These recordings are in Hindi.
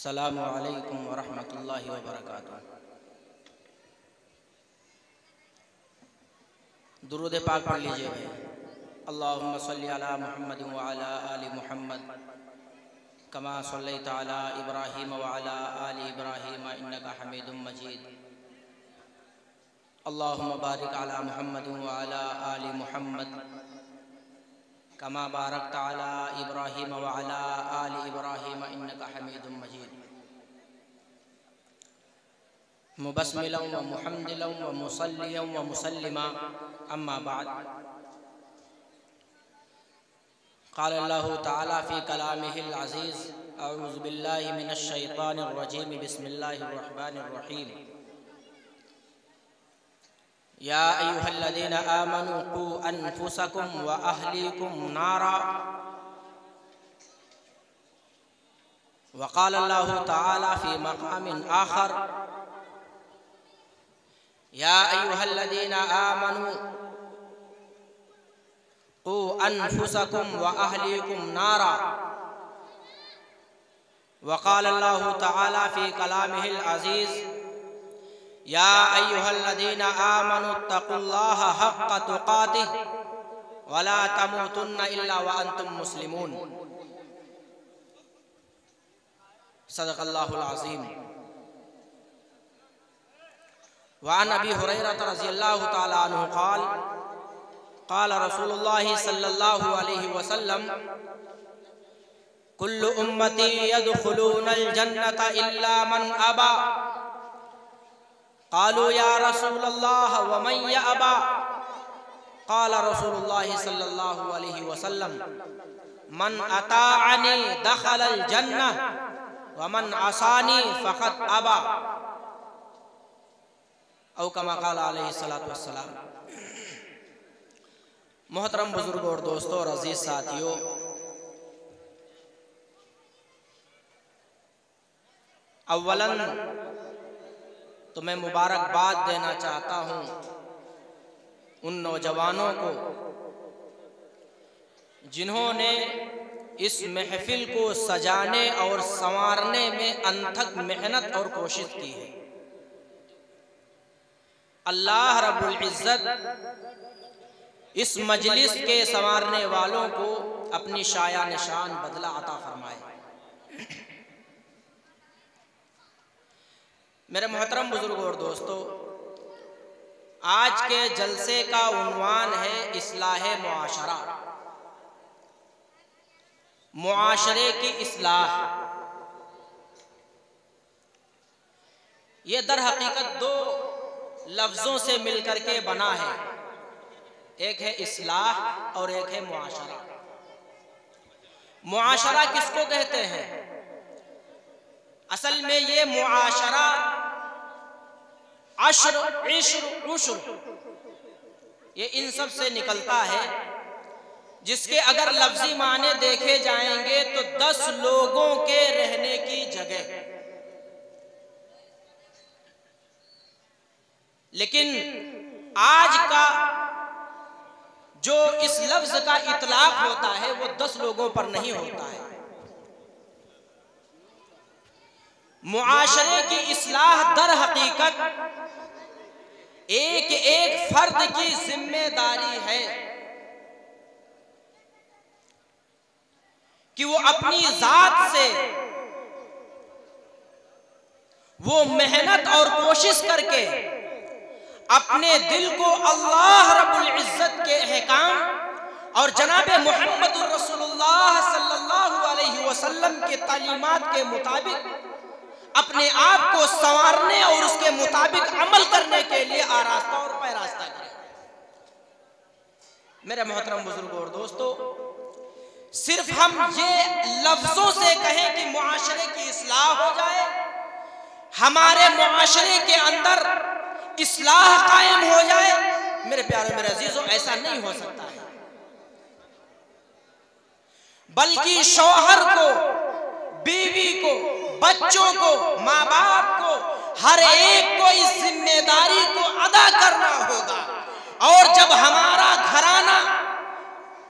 अस्सलामु अलैकुम वरहमतुल्लाहि वबरकातुहू। दुरूद पाक पढ़ लीजिए भाई। अल्लाहुम्मा सल्ली अला मुहम्मद व अला आलि मुहम्मद कमा सल्लैता अला इब्राहीम व अला आलि इब्राहीम इन्नका हमीदुम मजीद। अल्लाहुम्मा बारिक अला मुहम्मद व अला आलि मुहम्मद कमा बारकता अला इब्राहीम व अला आलि इब्राहीम इन्नका हमीदुम मजीद। मुबस्मिलन व मुहम्दिलन व मुसल्लियन व मुसल्लिमा अम्मा बाद। क़ाल अल्लाहु तआला फ़ी कलामिहिल अज़ीज़ अऊज़ु बिल्लाहि मिनश शैतानिर रजीम बिस्मिल्लाहिर रहमानिर रहीम। या अय्युहल्लज़ीना आमनू क़ू अनफुसकुम व अहलीकुम नारा। व क़ाल अल्लाहु तआला फ़ी मक़ामिन आख़र या अय्युहल्लज़ीना आमनू क़ू अनफुसकुम व अहलीकुम नारा। व क़ाल अल्लाहु तआला फ़ी कलामिहिल अज़ीज़ या अय्युहल्लज़ीना आमनू तक़ुल्लाहा हक़्क़ तुक़ातिह व ला तमूतुन्ना इल्ला व अंतुम मुस्लिमून। सदक़ल्लाहुल अज़ीम। व अन अबी हुरैरा रज़ियल्लाहु तआला अन्हु क़ाल क़ाल रसूलुल्लाहि सल्लल्लाहु अलैहि वसल्लम कुल्लु उम्मती यदखुलूनल जन्नता इल्ला मन अबा। क़ालू या रसूलल्लाह व मन यअबा। क़ाल रसूलुल्लाहि सल्लल्लाहु अलैहि वसल्लम मन अताअनी दखलल जन्नह व मन असानी फ़क़द अबा। औ कमा क़ाल अलैहिस्सलातु वस्सलाम। मोहतरम बुजुर्गों और दोस्तों और अजीज साथियों, अव्वलन तो मैं मुबारकबाद देना चाहता हूँ उन नौजवानों को जिन्होंने इस महफिल को सजाने और संवारने में अनथक मेहनत और कोशिश की है। अल्लाह रब्बुल इज़्ज़त इस मजलिस के संवारने वालों को अपनी शाया निशान बदला अता फरमाए। मेरे मोहतरम बुजुर्गों और दोस्तों, आज के जलसे का उन्वान है इस्लाहे मुआशरा, मुआशरे की इस्लाह। ये दर हकीकत दो लफ्जों से मिलकर के बना है, एक है इस्लाह और एक है मुआशरा। मुआशरा किसको कहते हैं? असल में ये मुआशरा अश्र, इश्र, उश्र ये इन सब से निकलता है, जिसके अगर लफ्जी माने देखे जाएंगे तो 10 लोगों के रहने की जगह। लेकिन आज का जो इस लफ्ज का इतलाक होता है वो 10 लोगों पर नहीं होता है। मुआशरे की इस्लाह दर हकीकत एक एक फर्द की जिम्मेदारी है कि वो अपनी जात से वो मेहनत और कोशिश करके अपने दिल को अल्लाह रब्बुल इज़्ज़त के अहकाम और जनाब मुहम्मदुर रसूलुल्लाह सल्लल्लाहु अलैहि वसल्लम के तालीमात के मुताबिक अपने आप को संवारने और उसके मुताबिक अमल करने के लिए आरास्ता और पैरास्ता करें। मेरे मोहतरम बुजुर्गों और दोस्तों, सिर्फ हम ये लफ्जों से कहें कि मुआशरे की इस्लाह हो जाए, हमारे मुआशरे के अंदर इस्लाह कायम हो जाए, मेरे प्यारे मेरे अजीजों, ऐसा नहीं हो सकता है। बल्कि शौहर को, बीवी को, बच्चों को, माँ बाप को, हर एक को इस जिम्मेदारी को अदा करना होगा। और जब हमारा घराना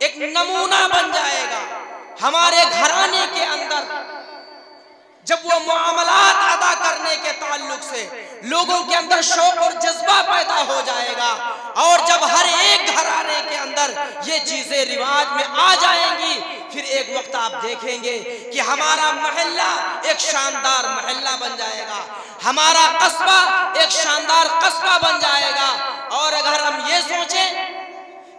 एक नमूना बन जाएगा, हमारे घराने के अंदर जब वो ताल्लुक से लोगों के अंदर शौक और जज्बा पैदा हो जाएगा। और जब हर एक घराने के अंदर ये चीजें रिवाज में आ जाएंगी, फिर एक वक्त आप देखेंगे कि हमारा मोहल्ला एक शानदार मोहल्ला बन जाएगा, हमारा कस्बा एक शानदार कस्बा बन जाएगा। और अगर हम ये सोचें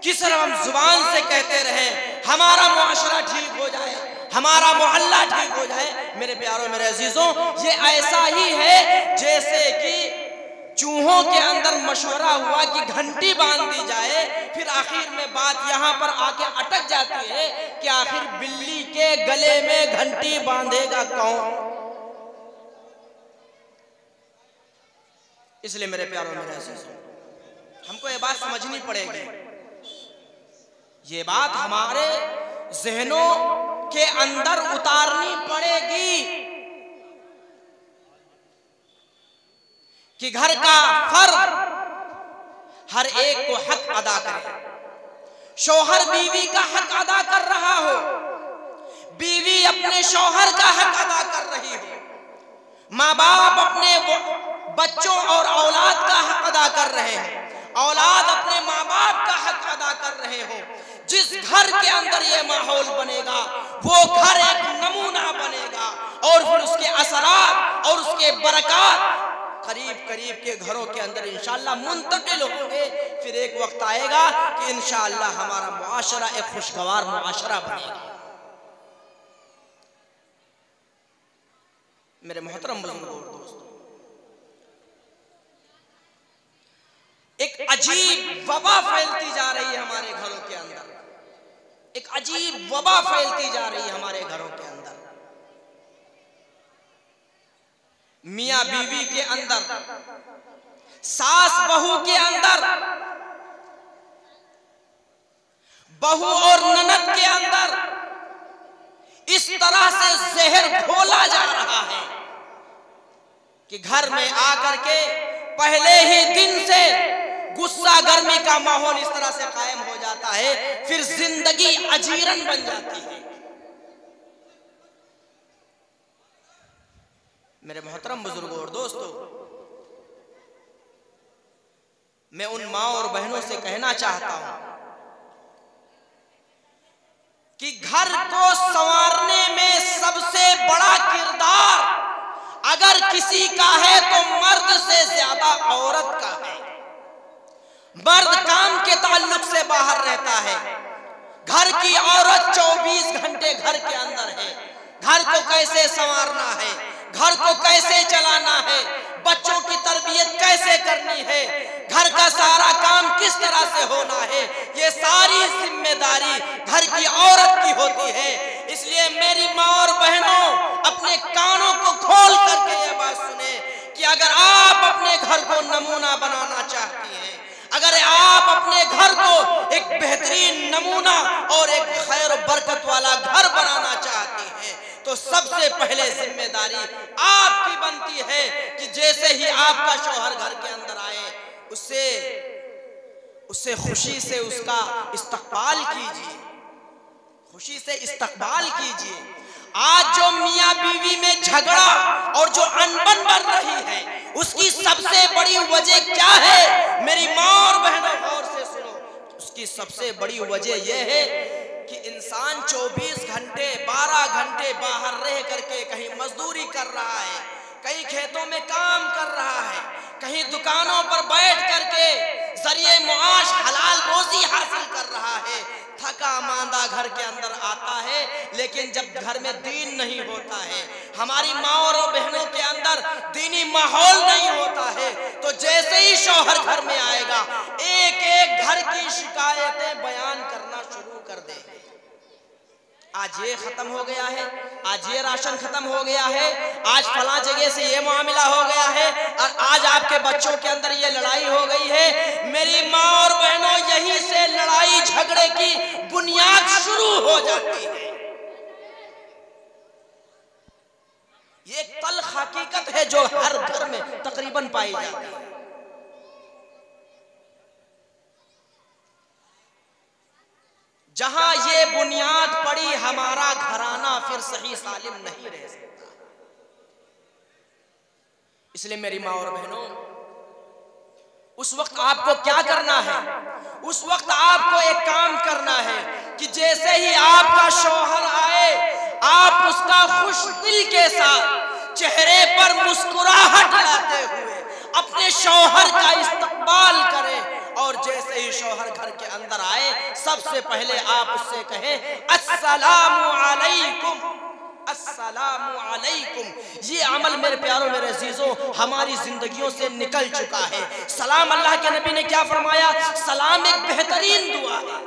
कि सिर्फ हम जुबान से कहते रहें हमारा मुआशरा ठीक हो जाए, हमारा मोहल्ला ठीक हो जाए, मेरे प्यारों मेरे अजीजों, ये ऐसा ही है जैसे कि चूहों के अंदर मशवरा हुआ कि घंटी बांध दी जाए, फिर आखिर में बात यहाँ पर आके अटक जाती है कि आखिर बिल्ली के गले में घंटी बांधेगा कौन। इसलिए मेरे प्यारों मेरे अजीजों, हमको ये बात समझनी पड़ेगी, ये बात हमारे जहनों के अंदर उतारनी पड़ेगी कि घर का फर्द हर एक को हक अदा करे। शौहर बीवी का हक अदा कर रहा हो, बीवी अपने शौहर का हक अदा कर रही हो, माँ बाप अपने बच्चों और औलाद का हक अदा कर रहे हैं, औलाद अपने माँ बाप का हक अदा कर रहे हो। जिस घर के अंदर ये माहौल बनेगा वो घर एक नमूना बनेगा और फिर उसके असरात और उसके बरकत करीब करीब के घरों के अंदर इंशाअल्लाह मुंतकिल होंगे। फिर एक वक्त आएगा कि इंशाअल्लाह हमारा मुआशरा एक खुशगवार मुआशरा बनेगा। मेरे मोहतरम बुजुर्गों और दोस्तों, एक अजीब वबा फैलती जा रही है हमारे घरों के अंदर, एक अजीब वबा फैलती जा रही है हमारे घरों के अंदर। मियां बीवी के अंदर, सास बहू के अंदर, बहू और ननद के अंदर इस तरह से जहर घोला जा रहा है कि घर में आकर के पहले ही दिन से गुस्सा गर्मी का माहौल इस तरह से कायम हो जाता है, फिर जिंदगी अजीरन बन जाती है। मेरे मोहतरम बुजुर्गों और दोस्तों, मैं उन माँ और बहनों से कहना चाहता हूं कि घर को संवारने में सबसे बड़ा किरदार अगर किसी का है तो मर्द से ज्यादा औरत का है। मर्द काम के ताल्लुक से बाहर रहता है, घर की औरत 24 घंटे घर के अंदर है। घर को कैसे संवारना है, घर को कैसे चलाना है, बच्चों की तरबियत कैसे करनी है, घर का सारा काम किस तरह से होना है, ये सारी जिम्मेदारी घर की औरत की होती है। इसलिए मेरी माँ और बहनों, अपने कानों को खोल करके ये बात सुने कि अगर आप अपने घर को नमूना बनाना चाहती हैं, अगर आप अपने घर को एक बेहतरीन नमूना और एक खैर बरकत वाला घर बनाना चाहती हैं, तो सबसे पहले जिम्मेदारी आपकी बनती है कि जैसे ही आपका शौहर घर के अंदर आए उससे खुशी से उसका इस्तकबाल कीजिए, खुशी से इस्तकबाल कीजिए। आज जो मियाँ बीवी में झगड़ा और जो अनबन बढ़ रही है, उसकी सबसे बड़ी वजह क्या है? मेरी माँ और बहनों गौर से सुनो, उसकी सबसे बड़ी वजह यह है कि इंसान 24 घंटे 12 घंटे बाहर रह करके कहीं मजदूरी कर रहा है, कहीं खेतों में काम कर रहा है, कहीं दुकानों पर बैठ करके जरिए मुआश हलाल रोजी हासिल कर रहा है। थका मांदा घर के अंदर आता है, लेकिन जब घर में दीन नहीं होता है, हमारी माँ और बहनों के अंदर दीनी माहौल नहीं होता है, तो जैसे ही शौहर घर में आएगा एक एक घर की शिकायतें बयान करना शुरू कर दे। आज ये खत्म हो गया है, आज ये राशन खत्म हो गया है, आज फला जगह से ये मामला हो गया है, और आज आपके बच्चों के अंदर ये लड़ाई हो गई है। मेरी माँ और बहनों, यहीं से लड़ाई झगड़े की बुनियाद शुरू हो जाती है। ये एक तल्ख हकीकत है जो हर घर में तकरीबन पाई जाती है। जहां ये बुनियाद पड़ी, हमारा घराना फिर सही सालिम नहीं रह सकता। इसलिए मेरी माँ और बहनों, उस वक्त आपको क्या करना है? उस वक्त आपको एक काम करना है कि जैसे ही आपका शौहर आए, आप उसका खुश दिल के साथ चेहरे पर मुस्कुराहट लाते हुए अपने शौहर का इस्तकबाल करें। और जैसे ही शौहर घर के अंदर आए, सबसे पहले आप उससे कहें अस्सलामु अलैकुम, अस्सलामु अलैकुम। ये अमल मेरे प्यारों मेरे अजीजों हमारी जिंदगियों से निकल चुका है। सलाम, अल्लाह के नबी ने क्या फरमाया? सलाम एक बेहतरीन दुआ है,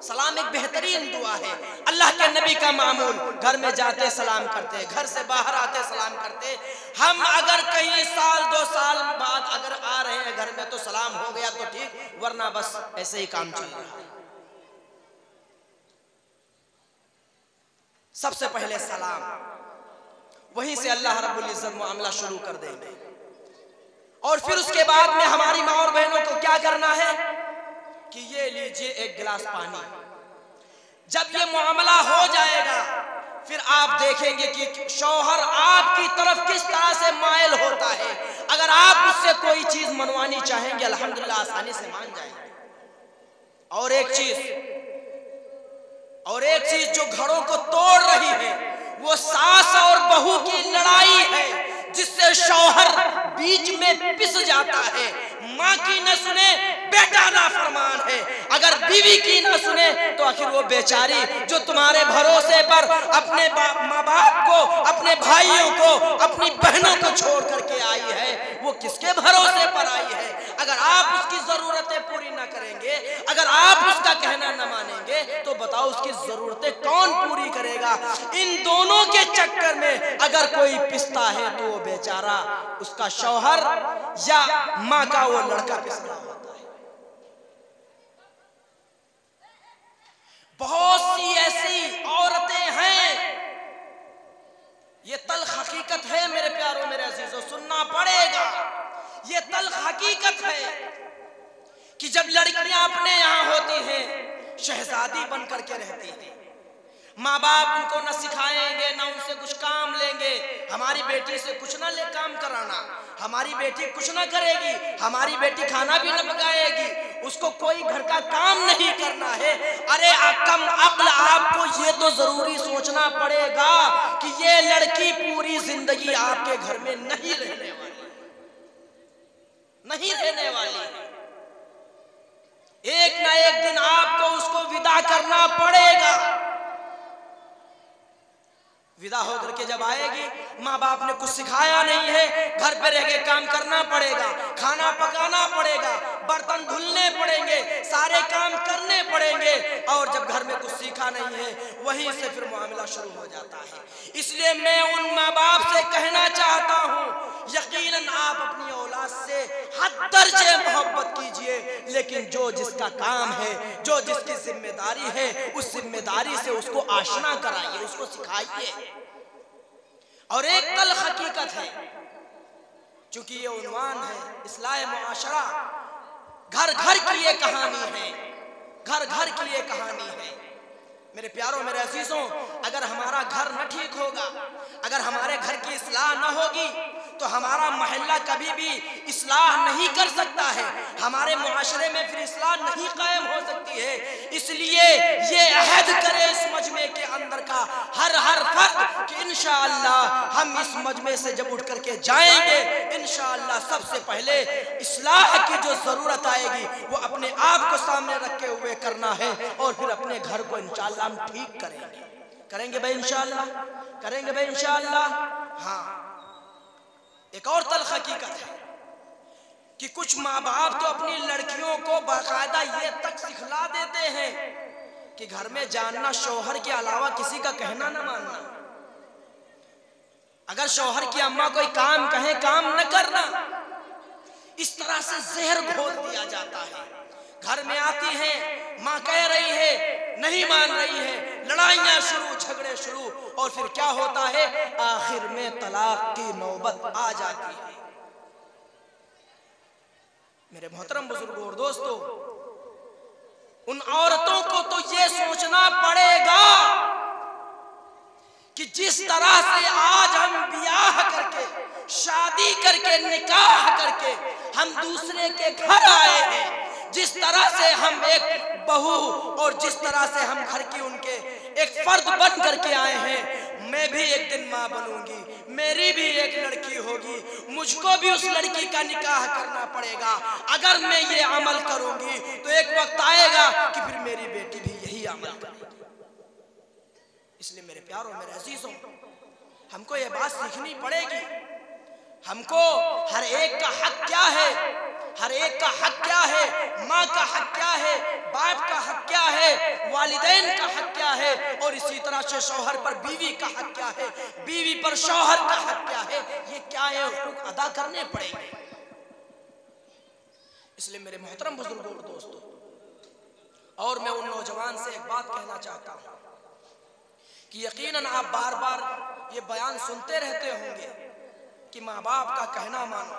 सलाम एक बेहतरीन दुआ है। अल्लाह के नबी का मामूल, घर में जाते सलाम करते, घर से बाहर आते सलाम करते। हम अगर कहीं साल 2 साल बाद अगर आ रहे हैं घर में तो सलाम हो गया तो ठीक, वरना बस ऐसे ही काम चल रहा है। सबसे पहले सलाम, वहीं से अल्लाह रब्बुल इज्जत मामला शुरू कर देंगे। और फिर उसके बाद में हमारी माँ और बहनों को क्या करना है कि ये लीजिए एक गिलास पानी। जब ये मामला हो जाएगा, फिर आप देखेंगे कि शौहर आपकी तरफ किस तरह से मायल होता है। अगर आप उससे कोई चीज मनवानी चाहेंगे, अल्हम्दुलिल्लाह आसानी से मान जाएंगे। और एक चीज जो घरों को तोड़ रही है, वो सास और बहू की लड़ाई है, जिससे शौहर बीच में पिस जाता है। माँ की न सुने बेटा नाफरमान है, अगर बीवी की न सुने तो आखिर वो बेचारी जो तुम्हारे भरोसे पर अपने माँ बाप को, अपने भाइयों को, अपनी बहनों को छोड़ करके आई है, वो किसके भरोसे पर आई है? अगर आप उसकी जरूरतें पूरी न करेंगे, अगर आप उसका कहना न मानेंगे, तो बताओ उसकी जरूरतें कौन पूरी करेगा? इन दोनों के चक्कर में अगर कोई पिसता है तो वो बेचारा उसका शौहर या माँ का वो लड़का पिस रहा होता है। बहुत सी ऐसी औरतें हैं, ये तल्ख हकीकत है मेरे प्यारों मेरे अजीजों, सुनना पड़ेगा। ये तल्ख हकीकत है कि जब लड़कियां अपने यहाँ होती हैं, शहजादी बन करके रहती हैं, माँ बाप उनको न सिखाएंगे, न उनसे कुछ काम लेंगे। हमारी बेटी से कुछ ना ले काम कराना, हमारी बेटी कुछ ना करेगी, हमारी बेटी खाना भी न पकाएगी, उसको कोई घर का काम नहीं करना है। अरे कम अक्ल, आपको ये तो जरूरी सोचना पड़ेगा कि ये लड़की पूरी जिंदगी आपके घर में नहीं रहने वाली, नहीं रहने वाली। एक ना एक दिन आपको उसको विदा करना पड़ेगा। विदा होकर के जब आएगी, माँ बाप ने कुछ सिखाया नहीं है, घर पे रह के काम करना पड़ेगा, खाना पकाना पड़ेगा, बर्तन धुलने पड़ेंगे, सारे काम करने पड़ेंगे। और जब घर में कुछ सीखा नहीं है, वहीं से फिर मामला शुरू हो जाता है। इसलिए मैं उन माँ बाप से कहना चाहता हूँ, यकीनन आप अपनी औलाद से हद दर्जे मोहब्बत कीजिए, लेकिन जो जिसका काम है, जो जिसकी जिम्मेदारी है, उस जिम्मेदारी से उसको आशना कराइए, उसको सिखाइए। और एक तल्ख हकीकत है, चूंकि ये उन्वान है इस्लाह मुआशरा, घर घर की ये कहानी है, घर घर की ये कहानी है। मेरे प्यारों मेरे अजीजों, अगर हमारा घर न ठीक होगा, अगर हमारे घर की इस्लाह न होगी, तो हमारा मोहल्ला कभी भी इस्लाह नहीं कर सकता है, हमारे मुआशरे में फिर इस्लाह नहीं कायम हो सकती है। इसलिए ये अहद करें इस मजमे के अंदर का हर फर्द कि इंशाअल्लाह हम इस मजमे से जब उठ करके जाएंगे, इंशाअल्लाह सबसे पहले इस्लाह की जो जरूरत आएगी वो अपने आप को सामने रखे हुए करना है, और फिर अपने घर को इंशाअल्लाह हम ठीक करेंगे भाई, इंशाअल्लाह करेंगे भाई, इंशाअल्लाह। हाँ, एक और तल्ख हकीकत है कि कुछ माँ बाप तो अपनी लड़कियों को बाकायदा ये तक सिखला देते हैं कि घर में जानना, शौहर के अलावा किसी का कहना न मानना। अगर शौहर की अम्मा कोई काम कहे, काम न करना, इस तरह से जहर घोल दिया जाता है। घर में आती है, माँ कह रही है, नहीं मान रही है, लड़ाइयाँ शुरू, झगड़े शुरू, और फिर क्या होता है, आखिर में तलाक की नौबत आ जाती है। मेरे मोहतरम बुजुर्गों और दोस्तों, उन औरतों को तो ये सोचना पड़ेगा कि जिस तरह से आज हम ब्याह करके शादी शादी करके निकाह करके हम दूसरे के घर आए हैं, जिस तरह से हम एक बहू और जिस तरह से हम घर की उनके एक फर्द बन करके आए हैं, मैं भी एक दिन माँ बनूंगी, मेरी भी एक लड़की होगी, मुझको भी उस लड़की का निकाह करना पड़ेगा। अगर मैं ये अमल करूंगी तो एक वक्त आएगा कि फिर मेरी बेटी भी यही अमल करेगी। इसलिए मेरे प्यारों, मेरे अजीजों, हमको ये बात सीखनी पड़ेगी। हमको हर एक का हक क्या है, हर एक का हक क्या है, माँ का हक क्या है, बाप का हक क्या है, वालिदैन का हक क्या है, और इसी तरह से शौहर पर बीवी का हक क्या है, बीवी पर शौहर का हक क्या है, ये क्या है हुकूक अदा करने पड़ेंगे। इसलिए मेरे मोहतरम बुजुर्गों और दोस्तों, और मैं उन नौजवान से एक बात कहना चाहता हूँ कि यकीनन आप बार बार ये बयान सुनते रहते होंगे कि माँ बाप का कहना मानो,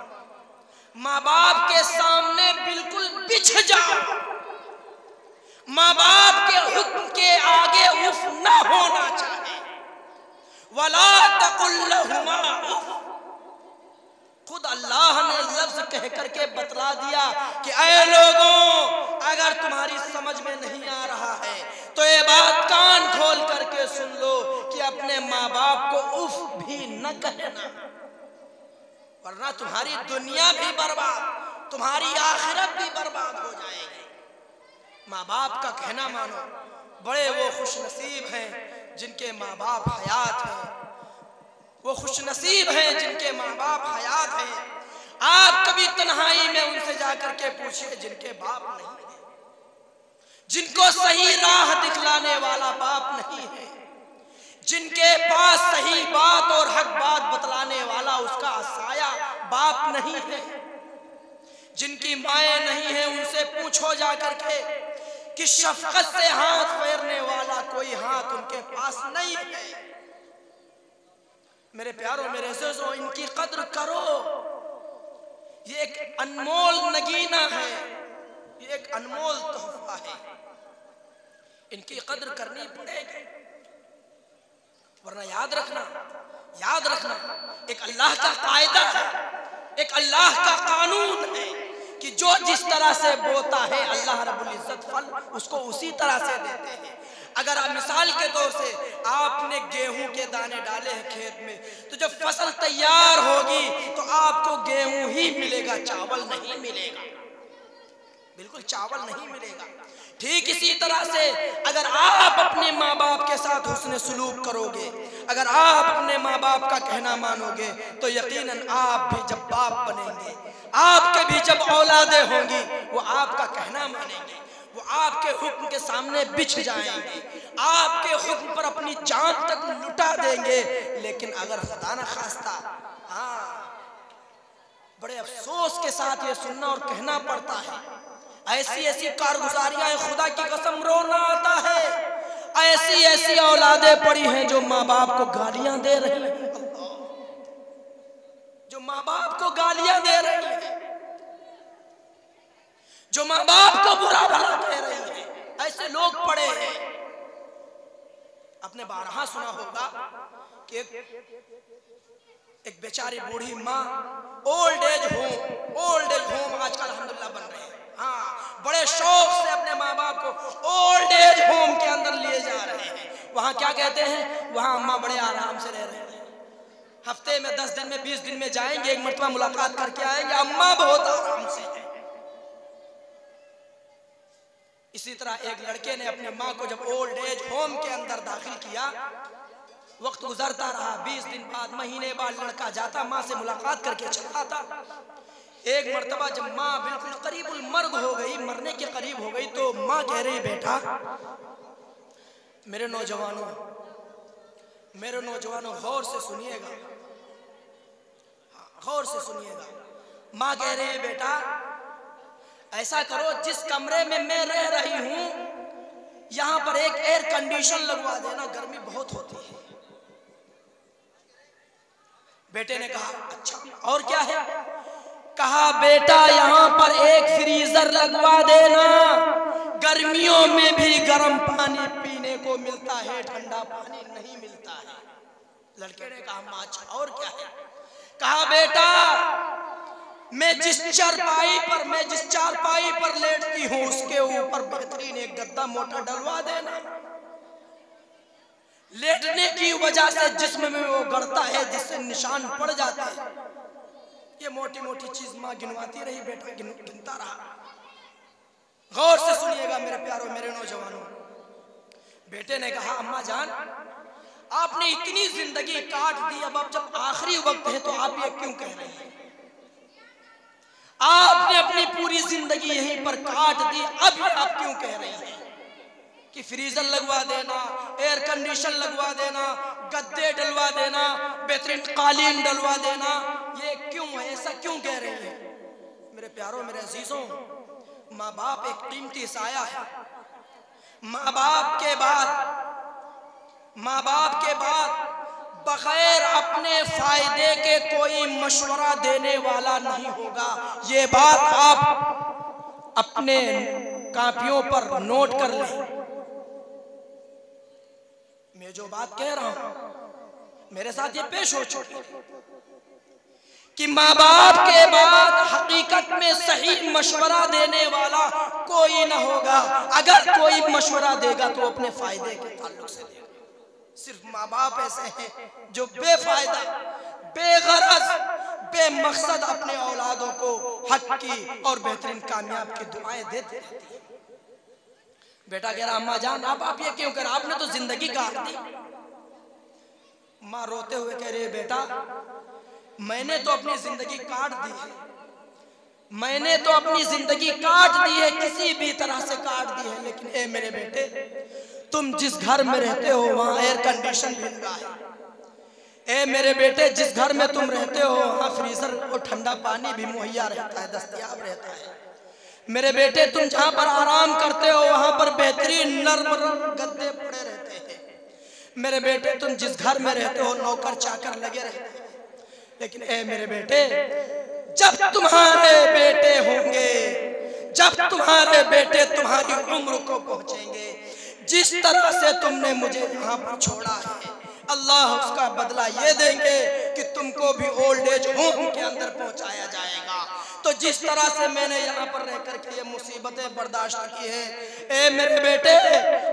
माँ बाप के सामने बिल्कुल बिछ जाओ, माँ बाप के हुक्म के आगे उफ न होना चाहिए। वला तकुल लहुमा उफ, खुद अल्लाह ने लफ्ज कह करके बतला दिया कि ऐ लोगों, अगर तुम्हारी समझ में नहीं आ रहा है तो ये बात कान खोल करके सुन लो कि अपने माँ बाप को उफ भी न कहना, वरना तुम्हारी दुनिया भी बर्बाद, तुम्हारी आखिरत भी बर्बाद हो जाएगी। माँ बाप का कहना मानो। बड़े वो खुश नसीब हैं जिनके माँ बाप हयात हैं, वो खुश नसीब हैं जिनके माँ बाप हयात हैं। आप कभी तन्हाई में उनसे जाकर के पूछिए जिनके बाप नहीं है, जिनको सही राह दिखलाने वाला बाप नहीं है, जिनके पास सही बात और हक बात बतलाने वाला उसका साया बाप नहीं है, जिनकी माएँ नहीं है, उनसे पूछो जाकर के कि शफकत से हाथ फेरने वाला कोई हाथ उनके पास नहीं है। मेरे प्यारों, मेरे अज़ीज़ों, इनकी कद्र करो। ये एक अनमोल नगीना है, ये एक अनमोल तोहफा है, इनकी कद्र करनी पड़ेगी। वरना याद रखना, याद रखना, एक अल्लाह का कायदा है, एक अल्लाह का कानून है कि जो जिस तरह से बोता है अल्लाह रब्बुल इज्जत फल उसको उसी तरह से देते हैं। अगर आप मिसाल के तौर से आपने गेहूं के दाने डाले हैं खेत में, तो जब फसल तैयार होगी तो आपको गेहूं ही मिलेगा, चावल नहीं मिलेगा, बिल्कुल चावल नहीं मिलेगा। ठीक इसी तरह से अगर आप अपने माँ बाप के साथ हुस्न सलूक करोगे, अगर आप अपने माँ बाप का कहना मानोगे, तो यकीनन आप भी जब बाप बनेंगे, आपके भी जब औलादे होंगी, वो आपका कहना मानेंगे, वो आपके हुक्म के सामने बिछ जाएंगे, आपके हुक्म पर अपनी जान तक लुटा देंगे। लेकिन अगर खुदा न खास्ता, बड़े अफसोस के साथ ये सुनना और कहना पड़ता है, ऐसी ऐसी कारगुजारियां, खुदा की कसम रोना आता है, ऐसी ऐसी औलादें पड़ी हैं जो माँ बाप को गालियां दे रही हैं, जो माँ बाप को गालियां दे रही हैं, जो माँ बाप को बुरा भला कह रही हैं। ऐसे लोग पड़े हैं। आपने बारहा सुना होगा कि एक बेचारी बूढ़ी माँ, ओल्ड एज होम आजकल अल्हम्दुलिल्लाह बन रहे हैं, हाँ, बड़े शौक से अपने माँ बाप को ओल्ड एज होम के अंदर लिए जा रहे हैं। वहाँ क्या कहते हैं, वहाँ अम्मा बड़े आराम से रह रहे हैं, हफ्ते में 10 दिन में 20 दिन में जाएंगे, एक मरतबा मुलाकात करके आएंगे, अम्मा बहुत आराम से है। इसी तरह एक लड़के ने अपने माँ को जब ओल्ड एज होम के अंदर दाखिल किया, वक्त गुजरता रहा, 20 दिन बाद, महीने बाद लड़का जाता, माँ से मुलाकात करके चला आता। एक मर्तबा जब माँ बिल्कुल करीबुल मर्ग हो गई, मरने के करीब हो गई, तो माँ कह रही, बेटा, मेरे नौजवानों गौर से सुनिएगा, गौर से सुनिएगा। माँ कह रही है, बेटा ऐसा करो, जिस कमरे में मैं रह रही हूं यहां पर एक एयर कंडीशन लगवा देना, गर्मी बहुत होती है। बेटे ने कहा, अच्छा और क्या है? कहा, बेटा यहां पर एक फ्रीजर लगवा देना, गर्मियों में भी गर्म पानी पीने को मिलता है, ठंडा पानी नहीं मिलता है। लड़के ने कहा, अच्छा और क्या है? कहा बेटा मैं जिस चारपाई पर लेटती हूँ उसके ऊपर बेहतरीन एक गद्दा मोटा डलवा देना। लेटने की वजह से जिस्म में वो गड़ता है जिससे निशान पड़ जाते हैं। ये मोटी मोटी चीज माँ गिनवाती रही, बेटा गिनता रहा। गौर से सुनिएगा मेरे प्यारों, मेरे नौजवानों। बेटे ने कहा अम्मा जान आपने इतनी जिंदगी काट दी, अब जब आखिरी वक्त है तो आप ये क्यों कह रही हैं? आपने अपनी पूरी जिंदगी यहीं पर काट दी, अब आप क्यों कह रही हैं कि फ्रीजर लगवा देना, एयर कंडीशन लगवा देना, गद्दे डलवा देना, बेहतरीन कालीन डलवा देना, ये क्यों है? ऐसा क्यों कह रही हैं? मेरे प्यारों, मेरे अजीजों, माँ बाप एक कीमती साया है। माँ बाप के बाद बगैर अपने फायदे के कोई मशवरा देने वाला नहीं होगा। ये बात आप अपने कापियों पर नोट कर लें। मैं जो बात कह रहा हूं मेरे साथ ये पेश हो चुकी है कि माँ बाप के बाद हकीकत में सही मशवरा देने वाला कोई ना होगा। अगर कोई मशवरा देगा तो अपने फायदे के ताल्लुक से देगा। सिर्फ माँ बाप ऐसे हैं जो बेफायदा, बेगरज, बेमकसद अपने औलादों को हक की और बेहतरीन कामयाब की दुआएं देते रहती है। बेटा कह रहा अम्मा जान आप ये क्यों कर, आपने तो जिंदगी काट दी। माँ रोते हुए कह रही है बेटा मैंने तो अपनी जिंदगी काट दी है, मैंने तो अपनी जिंदगी काट दी है, किसी भी तरह से काट दी है। लेकिन ए मेरे बेटे तुम जिस घर में रहते हो वहां एयर कंडीशन भी लगा है। ए मेरे बेटे जिस घर में तुम रहते हो वहां फ्रीजर और ठंडा पानी भी मुहैया रहता है, दस्तयाब रहता है। मेरे बेटे तुम जहां पर आराम करते हो वहां पर बेहतरीन नर्म गद्दे पड़े रहते हैं। मेरे बेटे तुम जिस घर में रहते हो नौकर चाकर लगे रहते हैं। लेकिन ए मेरे बेटे जब तुम्हारे बेटे होंगे, जब तुम्हारे बेटे तुम्हारी उम्र को पहुंचेंगे, जिस तरह से तुमने मुझे यहाँ पर छोड़ा है अल्लाह उसका बदला ये देंगे कि तुमको भी ओल्ड एज होम के अंदर पहुंचाया जाएगा। तो जिस तरह से मैंने यहाँ पर रह करके ये मुसीबतें बर्दाश्त की है, ए मेरे बेटे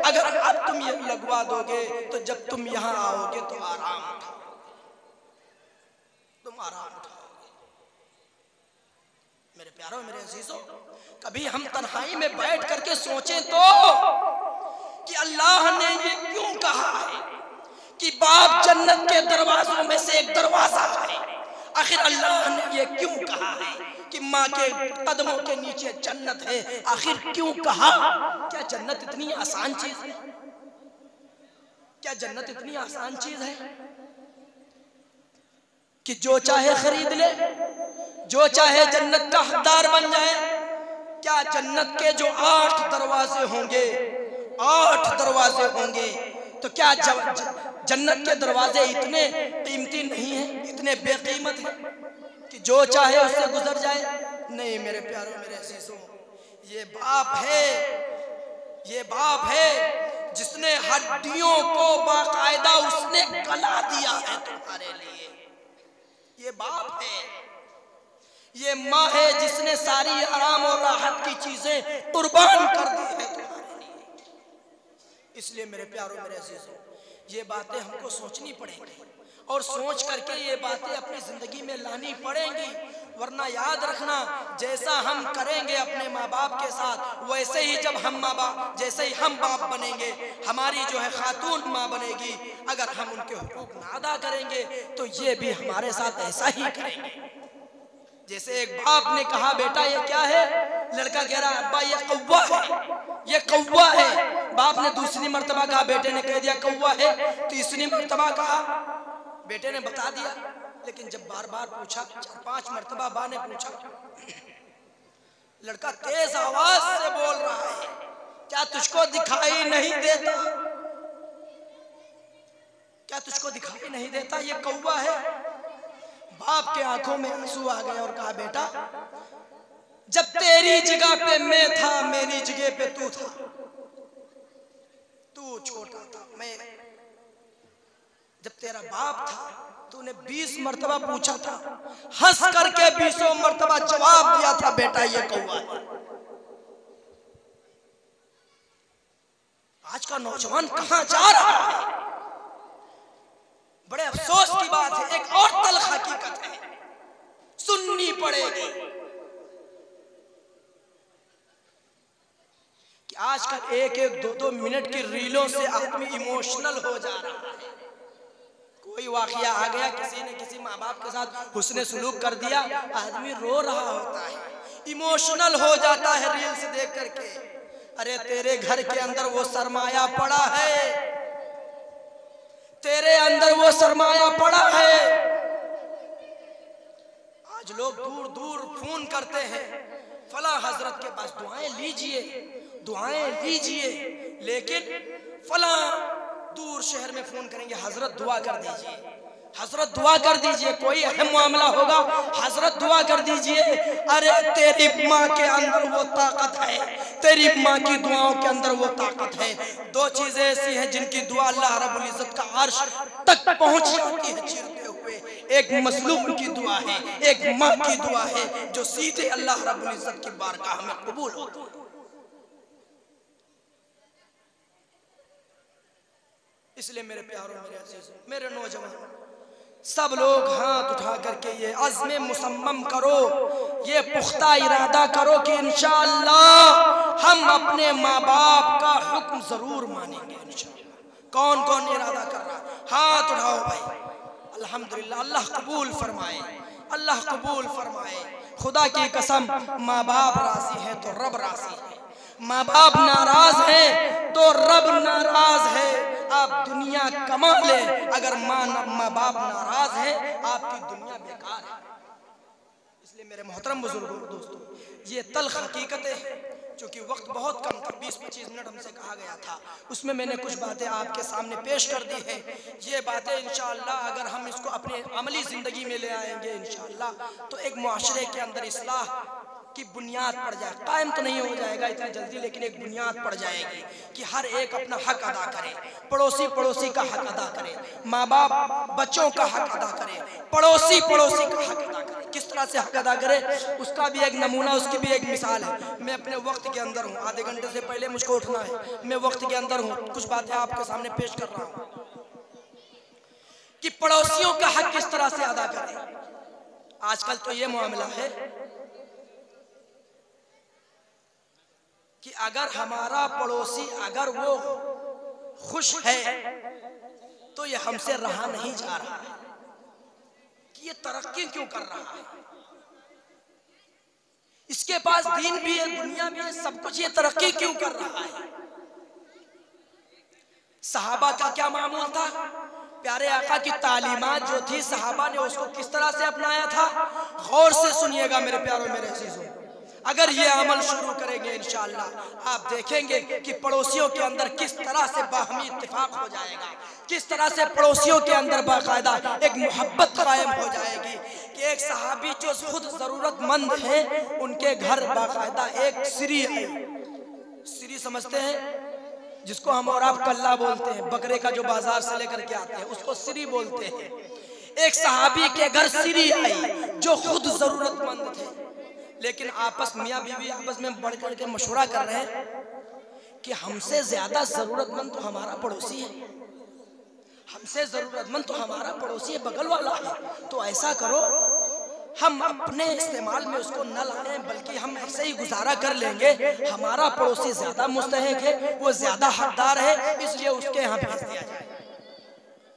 अगर अब तुम ये लगवा दोगे तो जब तुम यहाँ आओगे तो आराम उठाओगे, तुम आराम उठाओगे। मेरे प्यारों, मेरे अजीजों, कभी हम तन्हाई में बैठ करके सोचें तो कि अल्लाह ने ये क्यों कहा है कि बाप जन्नत के दरवाजों में से एक दरवाजा है। आखिर अल्लाह ने ये क्यों कहा है कि माँ के कदमों के नीचे जन्नत है? आखिर क्यों कहा? क्या जन्नत इतनी आसान चीज है? क्या जन्नत इतनी आसान चीज है कि जो चाहे खरीद ले, जो चाहे जन्नत का हकदार बन जाए? क्या जन्नत के जो 8 दरवाजे होंगे, 8 दरवाजे होंगे, तो क्या जन्नत के दरवाजे इतने कीमती नहीं हैं, इतने बेकीमत हैं कि जो चाहे उससे गुजर जाए? नहीं मेरे प्यारों, मेरे अजीजों, ये बाप है जिसने हड्डियों को बाकायदा उसने गला दिया है तुम्हारे लिए। ये बाप है, ये माँ है जिसने सारी आराम और राहत की चीजें कुर्बान कर दी है तुम्हारे लिए। इसलिए मेरे प्यारों, मेरे अजीजों, ये बातें हमको सोचनी पड़ेंगी और सोच करके ये बातें अपनी जिंदगी में लानी पड़ेंगी। वरना याद रखना, जैसा हम करेंगे अपने माँ बाप के साथ वैसे ही जब हम जैसे ही हम बाप बनेंगे, हमारी जो है खातून माँ बनेगी। अगर हम उनके हुकूक ना अदा करेंगे तो ये भी हमारे साथ ऐसा ही करेंगे। जैसे एक बाप ने कहा बेटा ये क्या है? लड़का कह रहा है अब्बा ये कौवा है, ये कौवा है। बाप ने दूसरी मर्तबा कहा, बेटे ने कह दिया कौवा है। तीसरी मर्तबा कहा, बेटे ने बता दिया। लेकिन जब बार बार पूछा, 4-5 मर्तबा बा ने पूछा, लड़का तेज आवाज से बोल रहा है, क्या तुझको दिखाई नहीं देता? क्या तुझको दिखाई नहीं देता ये कौवा है? बाप के आंखों में आंसू आ गए और कहा बेटा जब तेरी जगह पे मैं था, मेरी जगह पे तू था, तू छोटा था, जब तेरा बाप था तूने 20 मर्तबा पूछा था, हंस करके 20 मर्तबा जवाब दिया था, बेटा ये कौवा है। आज का नौजवान कहां जा रहा है? बड़े अफसोस की बात है, एक और तल्ख हकीकत है, सुननी पड़ेगी कि आजकल एक एक दो दो मिनट की रीलों से आदमी इमोशनल हो जा रहा है। कोई वाकया आ गया, किसी ने किसी माँ बाप के साथ हुस्ने सुलूक कर दिया, आदमी रो रहा होता है, इमोशनल हो जाता है रील्स देख करके। अरे तेरे घर के अंदर वो सरमाया पड़ा है, तेरे अंदर वो सरमाया पड़ा है। आज लोग दूर दूर फोन करते हैं, फला हजरत के पास दुआएं लीजिए, दुआएं लीजिए, लेकिन फला दूर शहर में फोन करेंगे, हजरत दुआ कर दीजिए, हजरत दुआ कर दीजिए, कोई अहम मामला होगा, हजरत दुआ कर दीजिए। अरे तेरी माँ के अंदर वो ताकत है, तेरी माँ की दुआओं के अंदर वो ताकत है। दो चीजें ऐसी हैं जिनकी दुआ अल्लाह रब्बुल इज्जत का अर्श तक पहुंच जाती है चीरते हुए। एक मजलूम की दुआ है, एक माँ की दुआ है, जो सीधे अल्लाह रब्बुल इज्जत की बारगाह में कबूल होती है। इसलिए मेरे प्यारों, मेरे अजीजों, मेरे नौजवान, सब लोग हाथ उठा करके ये अज़्म मुसम्मम करो, ये पुख्ता इरादा करो कि इंशाअल्लाह हम अपने माँ बाप का हुक्म जरूर मानेंगे इंशाअल्लाह। कौन कौन इरादा कर रहा है? हाथ उठाओ भाई। अल्हम्दुलिल्लाह, अल्लाह कबूल फरमाए, अल्लाह कबूल फरमाए। खुदा की कसम, माँ बाप राजी है तो रब राजी है, माँ बाप नाराज है तो रब नाराज है। आप दुनिया कमा ले, अगर माँ बाप नाराज है आपकी दुनिया बेकार है। इसलिए मेरे मोहतरम बुजुर्गों, दोस्तों, ये तल्ख हकीकतें हैं। चूंकि वक्त बहुत कम था, 20-25 मिनट हमसे कहा गया था, उसमें मैंने कुछ बातें आपके सामने पेश कर दी हैं। ये बातें इंशाअल्लाह अगर हम इसको अपने अमली ज़िंदगी में ले आएंगे इंशाअल्लाह, तो एक मुआशरे के अंदर इस्लाह की बुनियाद पड़ जाए। कायम तो नहीं हो जाएगा इतनी जल्दी, लेकिन एक बुनियाद पड़ जाएगी कि हर एक अपना हक अदा करे, पड़ोसी पड़ोसी का हक अदा करे, माँ बाप बच्चों का हक अदा करे, पड़ोसी पड़ोसी का हक अदा करे। किस तरह से हक अदा करे उसका भी एक नमूना, उसकी भी एक मिसाल है। मैं अपने वक्त के अंदर हूँ, आधे घंटे से पहले मुझको उठना है, मैं वक्त के अंदर हूँ, कुछ बातें आपके सामने पेश कर रहा हूँ कि पड़ोसियों का हक किस तरह से अदा करें। आजकल तो ये मामला है कि अगर हमारा पड़ोसी, अगर वो खुश है तो ये हमसे रहा नहीं जा रहा है कि ये तरक्की क्यों कर रहा है, इसके पास दीन भी है, दुनिया भी है, सब कुछ, ये तरक्की क्यों कर रहा है। सहाबा का क्या मामूल था, प्यारे आका की तालीमात जो थी सहाबा ने उसको किस तरह से अपनाया था। गौर से सुनिएगा मेरे प्यारों, मेरे अजीजों, अगर ये अमल शुरू करेंगे इंशाअल्लाह आप देखेंगे कि पड़ोसियों के अंदर किस तरह से बाहमी इत्तेफाक हो जाएगा, किस तरह से पड़ोसियों के अंदर बाकायदा एक मोहब्बत कायम हो जाएगी कि एक सहाबी जो खुद जरूरतमंद है उनके घर बाकायदा एक सिरी है। सिरी समझते हैं जिसको हम और आप कल्ला बोलते हैं, बकरे का जो बाजार से लेकर के आते हैं उसको सिरी बोलते हैं। एक सहाबी के घर सिरी आई जो खुद जरूरतमंद थे, लेकिन आपस मियाँ बीवी आपस में बढ़ कर के मशवरा कर रहे हैं कि हमसे ज्यादा जरूरतमंद तो हमारा पड़ोसी है, हमसे जरूरतमंद तो हमारा पड़ोसी है, बगल वाला है। तो ऐसा करो हम अपने इस्तेमाल में उसको न लाएं, बल्कि हम ऐसे ही गुजारा कर लेंगे, हमारा पड़ोसी ज्यादा मुस्तहिक है, वो ज्यादा हकदार है, इसलिए उसके यहाँ भेज दिया जाए।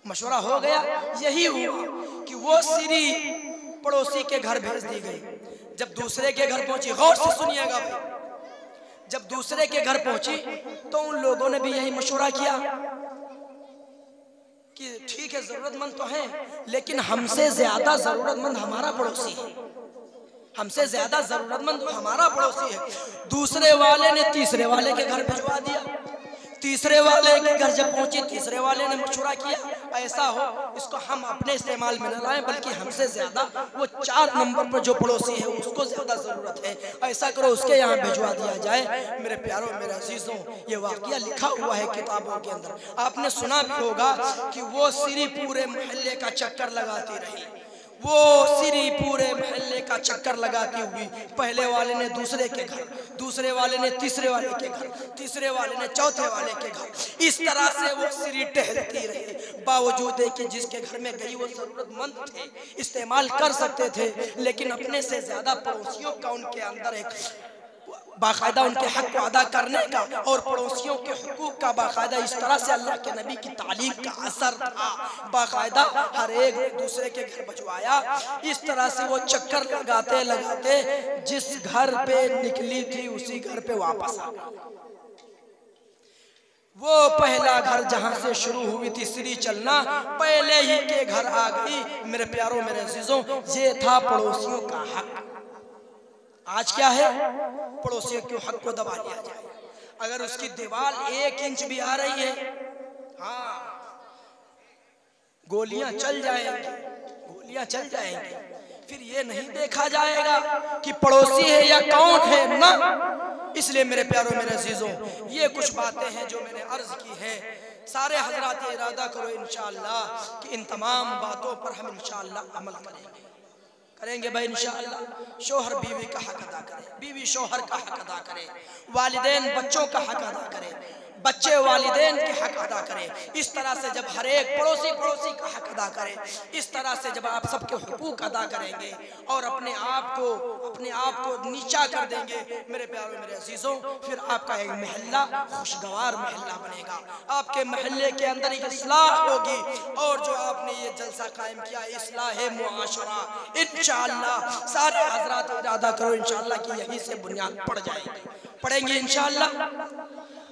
मशवरा हो गया, यही हुआ कि वो सिरी पड़ोसी के घर भेज दी गई। जब दूसरे के घर पहुंची, गौर से सुनिएगा भाई, जब दूसरे के घर पहुंची तो उन लोगों ने भी यही मशवरा किया कि ठीक है जरूरतमंद तो है, लेकिन हमसे ज्यादा जरूरतमंद हमारा पड़ोसी है, हमसे ज्यादा जरूरतमंद हमारा पड़ोसी है। दूसरे वाले ने तीसरे वाले के घर भिजवा दिया, तीसरे वाले के घर जब पहुंची, तीसरे वाले ने मशवरा किया, ऐसा हो इसको हम अपने इस्तेमाल में न लाएं, बल्कि हमसे ज्यादा वो 4 नंबर पर जो पड़ोसी है उसको ज्यादा जरूरत है, ऐसा करो उसके यहाँ भिजवा दिया जाए। मेरे प्यारों, मेरे अजीजों, ये वाकया लिखा हुआ है किताबों के अंदर। आपने सुना भी होगा कि वो सिरी पूरे मोहल्ले का चक्कर लगाती रही, वो सिरी पूरे मोहल्ले का चक्कर लगाती हुई पहले वाले ने दूसरे के घर, दूसरे वाले ने तीसरे वाले के घर, तीसरे वाले ने चौथे वाले के घर, इस तरह से वो सिरी टहलती रही। बावजूद है कि जिसके घर में गई वो जरूरतमंद थे, इस्तेमाल कर सकते थे, लेकिन अपने से ज्यादा पड़ोसियों का उनके अंदर एक बाकायदा उनके हक को अदा करने का और पड़ोसियों के हुकूक का बाकायदा इस तरह से अल्लाह के नबी की तालीम का असर था। बाकायदा हर एक दूसरे के घर भिजवाया। इस तरह से वो चक्कर लगाते लगाते जिस घर पे निकली थी उसी घर पे वापस आ गई। वो पहला घर जहां से शुरू हुई थी सिरी चलना, पहले ही के घर आ गई। मेरे प्यारों, मेरे अजीजों, ये था पड़ोसियों का हक। आज क्या है? पड़ोसियों के हक को दबा लिया जाए। अगर उसकी दीवार 1 इंच भी आ रही है, हाँ, गोलियां चल जाएंगी, गोलियां चल जाएंगी। फिर ये नहीं देखा जाएगा कि पड़ोसी है या कौन है, ना। इसलिए मेरे प्यारों, मेरे अजीजों, ये कुछ बातें हैं जो मैंने अर्ज की है। सारे हजरात इरादा करो इंशाअल्लाह कि इन तमाम बातों पर हम इंशाअल्लाह अमल करेंगे भाई इंशाअल्लाह। शोहर बीवी का हक अदा करे, बीवी शोहर का हक अदा करे, वालिदैन बच्चों का हक अदा करे, बच्चे वालिदैन के हक अदा करें। इस तरह से जब हर एक पड़ोसी का हक अदा करे, इस तरह से जब आप सबके हुकूक अदा करेंगे और अपने आप को नीचा कर देंगे, मेरे प्यारों, मेरे अजीजों, फिर आपका एक महल्ला खुशगवार महल्ला बनेगा। आपके महल्ले के अंदर एक इस्लाह होगी और जो आपने ये जलसा कायम किया, इस्लाह मुआशरा, इंशाअल्लाह सारे हजरात इरादा करो इंशाअल्लाह कि यहीं से बुनियाद पड़ जाएगी, पड़ेंगे इंशाअल्लाह।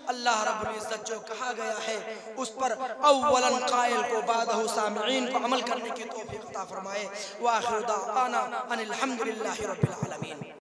अल्लाह रब्बुल इज्जत जो कहा गया है उस पर अव्वलन कायल को बादहु सामिईन को अमल करने की तौफीक अता फरमाए। व आखिर दावाना अनिल हम्दुलिल्लाहि रब्बिल आलमीन।